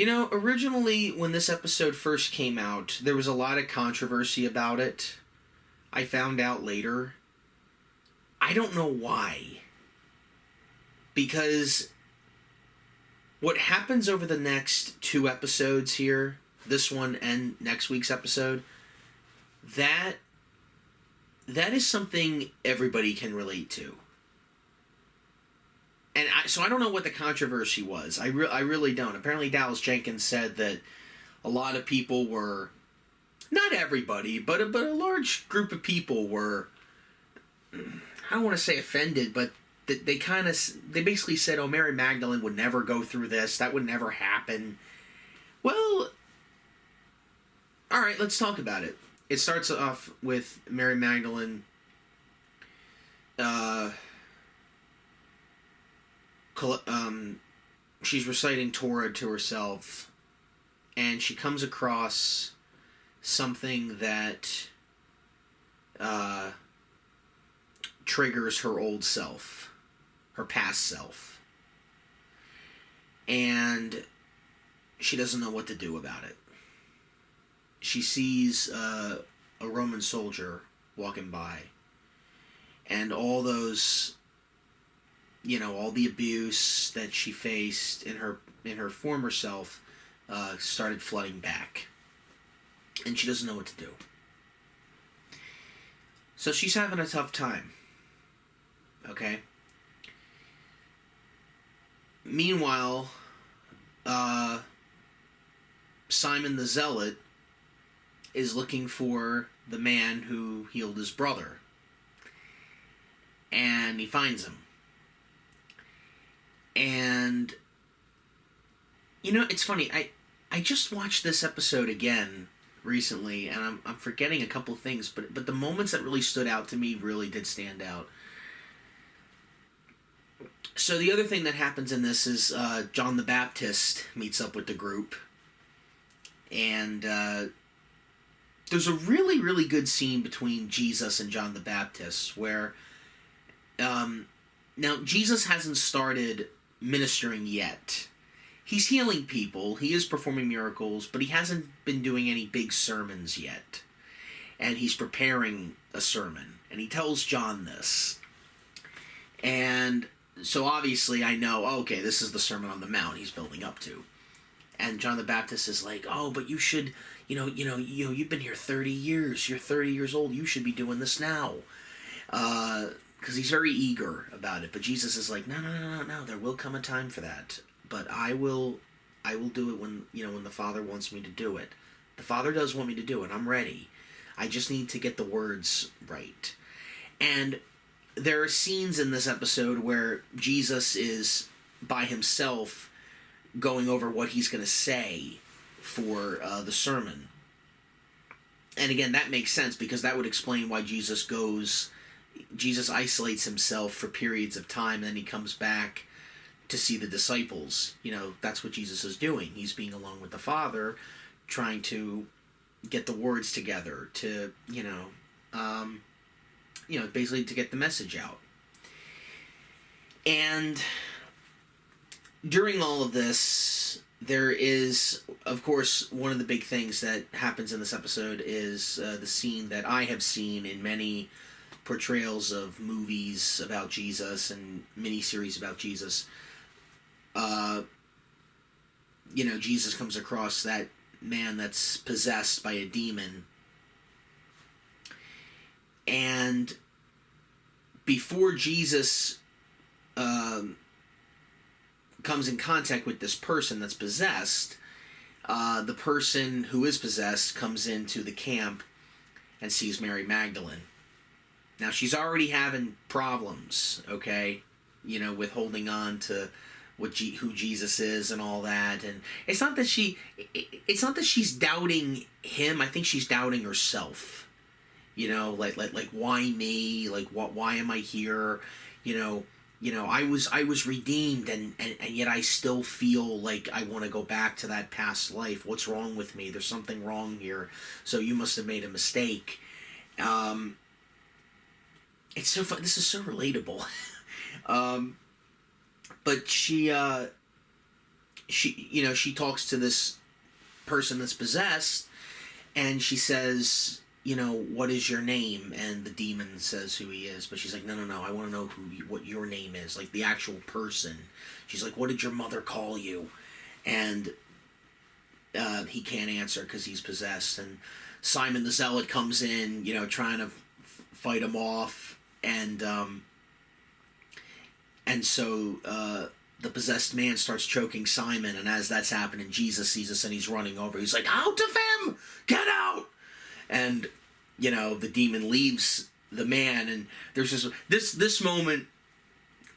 Originally when this episode first came out, there was a lot of controversy about it. I found out later. I don't know why. Because what happens over the next 2 episodes here, this one and next week's episode, that is something everybody can relate to. And so I don't know what the controversy was. I really don't. Apparently Dallas Jenkins said that a lot of people were, not everybody, but a large group of people were, I don't want to say offended, but they basically said, oh, Mary Magdalene would never go through this. That would never happen. Well, all right, let's talk about it. It starts off with Mary Magdalene she's reciting Torah to herself, and she comes across something that triggers her old self, her past self, and she doesn't know what to do about it. She sees a Roman soldier walking by, and all those, all the abuse that she faced in her former self started flooding back, and she doesn't know what to do. So she's having a tough time. Okay? Meanwhile, Simon the Zealot is looking for the man who healed his brother. And he finds him. And, it's funny. I just watched this episode again recently, and I'm forgetting a couple things, but the moments that really stood out to me really did stand out. So the other thing that happens in this is John the Baptist meets up with the group, and there's a really, really good scene between Jesus and John the Baptist where, now Jesus hasn't started ministering yet. He's healing people, he is performing miracles, but he hasn't been doing any big sermons yet. And he's preparing a sermon, and he tells John this. And so obviously I know, okay, this is the Sermon on the Mount he's building up to. And John the Baptist is like, oh, but you should, you've been here 30 years. You're 30 years old. You should be doing this now. Because he's very eager about it. But Jesus is like, no. There will come a time for that. But I will do it when the Father wants me to do it. The Father does want me to do it. I'm ready. I just need to get the words right. And there are scenes in this episode where Jesus is by himself going over what he's going to say for the sermon. And again, that makes sense because that would explain why Jesus isolates himself for periods of time, and then he comes back to see the disciples. That's what Jesus is doing. He's being alone with the Father, trying to get the words together to, basically to get the message out. And during all of this, there is, of course, one of the big things that happens in this episode is the scene that I have seen in many portrayals of movies about Jesus and miniseries about Jesus. Jesus comes across that man that's possessed by a demon. And before Jesus comes in contact with this person that's possessed, the person who is possessed comes into the camp and sees Mary Magdalene. Now, she's already having problems, okay, with holding on to who Jesus is and all that. And it's not that she's doubting him. I think she's doubting herself. Like why me? Like why am I here? I was redeemed, and yet I still feel like I want to go back to that past life. What's wrong with me? There's something wrong here. So you must have made a mistake. It's so fun. This is so relatable. But she she talks to this person that's possessed, and she says, what is your name? And the demon says who he is, but she's like, no, I want to know what your name is, like the actual person. She's like, what did your mother call you? And he can't answer because he's possessed. And Simon the Zealot comes in, trying to fight him off, and so the possessed man starts choking Simon, and as that's happening, Jesus sees us and he's running over. He's like, out of him! Get out! And, the demon leaves the man, and there's this moment,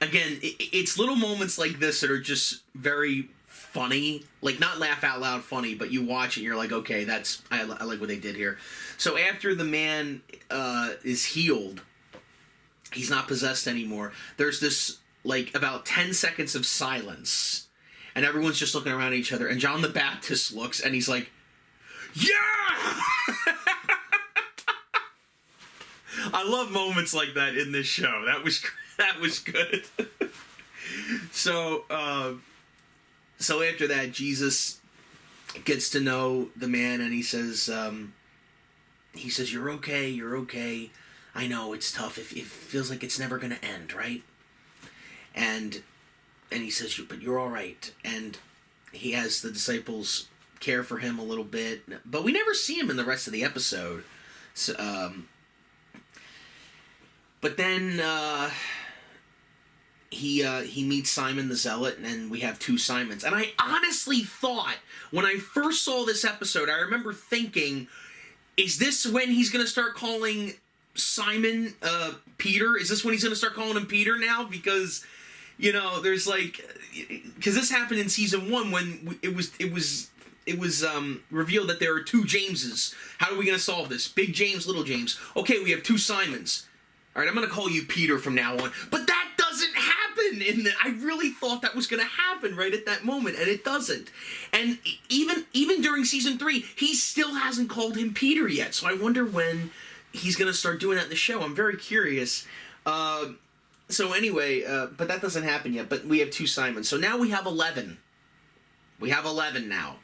again, it's little moments like this that are just very funny, like not laugh out loud funny, but you watch it and you're like, okay, I like what they did here. So after the man is healed, he's not possessed anymore, there's this like about 10 seconds of silence, and everyone's just looking around at each other, and John the Baptist looks and he's like, yeah! I love moments like that in this show. That was good. So after that, Jesus gets to know the man, and he says, you're okay. I know it's tough. It feels like it's never going to end, right? And he says, but you're all right. And he has the disciples care for him a little bit, but we never see him in the rest of the episode. So, but then he meets Simon the Zealot, and we have two Simons. And I honestly thought, when I first saw this episode, I remember thinking, is this when he's going to start calling Simon Peter? Is this when he's going to start calling him Peter now? Because, there's because this happened in season 1 when it was revealed that there are two Jameses. How are we going to solve this? Big James, little James. Okay, we have two Simons. All right, I'm going to call you Peter from now on. But that doesn't happen. I really thought that was going to happen right at that moment, and it doesn't. And even during season 3, he still hasn't called him Peter yet. So I wonder when he's going to start doing that in the show. I'm very curious. So anyway, but that doesn't happen yet. But we have two Simons. So now we have 11. We have 11 now.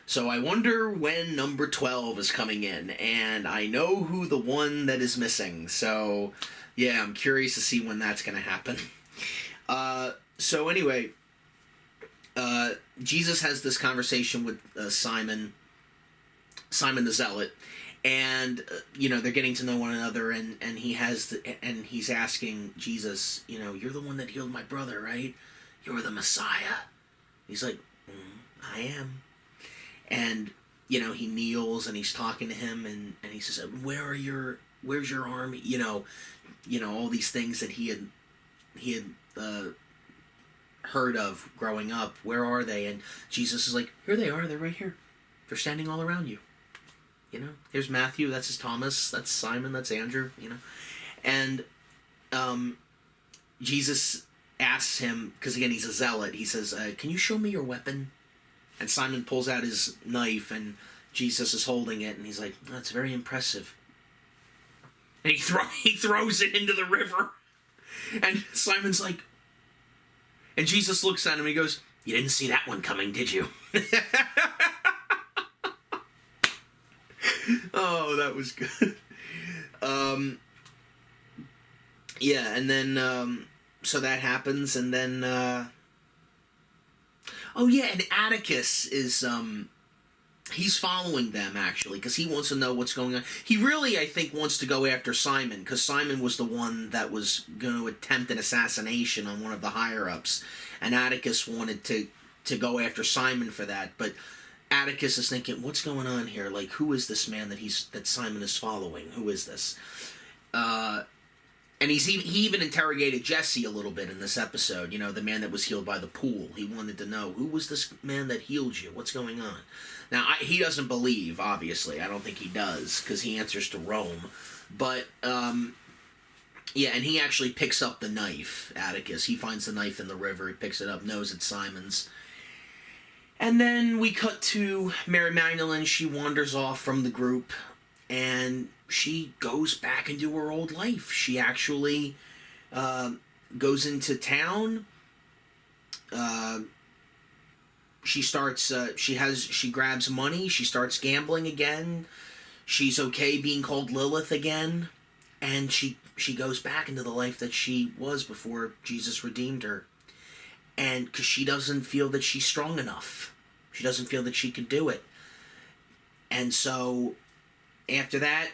So I wonder when number 12 is coming in, and I know who the one that is missing. So, yeah, I'm curious to see when that's going to happen. So anyway, Jesus has this conversation with Simon the Zealot, and they're getting to know one another, and he's asking Jesus, you're the one that healed my brother, right? You're the Messiah. He's like, I am. And, he kneels and he's talking to him, and he says, where's your army? All these things that he had heard of growing up. Where are they? And Jesus is like, here they are. They're right here. They're standing all around you. Here's Matthew. That's Thomas. That's Simon. That's Andrew. And Jesus asks him, because again, he's a zealot. He says, can you show me your weapon? And Simon pulls out his knife, and Jesus is holding it, and he's like, that's very impressive. And he throws it into the river. And Simon's like, and Jesus looks at him, and he goes, you didn't see that one coming, did you? Oh, that was good. Yeah, and then, so that happens, and then, oh yeah, and Atticus is, he's following them, actually, because he wants to know what's going on. He really, I think, wants to go after Simon, because Simon was the one that was going to attempt an assassination on one of the higher-ups, and Atticus wanted to go after Simon for that, but Atticus is thinking, what's going on here? Like, who is this man that Simon is following? Who is this? And he even interrogated Jesse a little bit in this episode, the man that was healed by the pool. He wanted to know, who was this man that healed you? What's going on? Now, he doesn't believe, obviously. I don't think he does, because he answers to Rome. But, yeah, and he actually picks up the knife, Atticus. He finds the knife in the river, he picks it up, knows it's Simon's. And then we cut to Mary Magdalene. She wanders off from the group, and she goes back into her old life. She actually goes into town, she starts she grabs money, she starts gambling again. She's okay being called Lilith again, and she goes back into the life that she was before Jesus redeemed her. And because she doesn't feel that she's strong enough, she doesn't feel that she can do it. And so after that,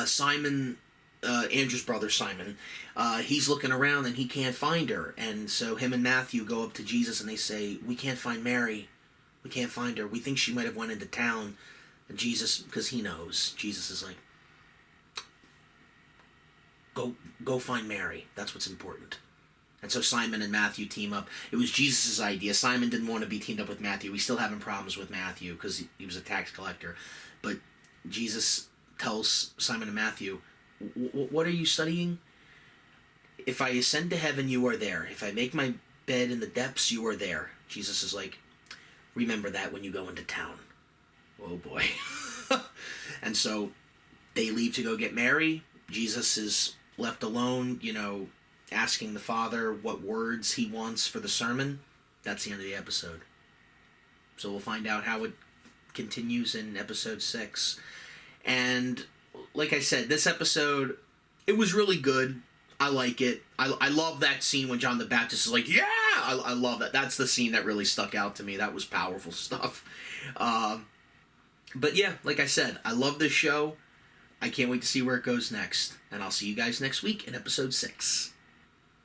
Simon, Andrew's brother Simon, he's looking around and he can't find her. And so him and Matthew go up to Jesus and they say, "We can't find Mary. We can't find her. We think she might have went into town." And Jesus, because he knows, Jesus is like, Go find Mary. That's what's important." And so Simon and Matthew team up. It was Jesus' idea. Simon didn't want to be teamed up with Matthew. He's still having problems with Matthew because he was a tax collector. But Jesus tells Simon and Matthew, "What are you studying? If I ascend to heaven, you are there. If I make my bed in the depths, you are there." Jesus is like, "Remember that when you go into town." Oh boy. And so they leave to go get Mary. Jesus is left alone, asking the Father what words he wants for the sermon. That's the end of the episode. So we'll find out how it continues in episode 6. And like I said, this episode, it was really good. I like it. I love that scene when John the Baptist is like, "Yeah!" I love that. That's the scene that really stuck out to me. That was powerful stuff. But yeah, like I said, I love this show. I can't wait to see where it goes next. And I'll see you guys next week in episode 6.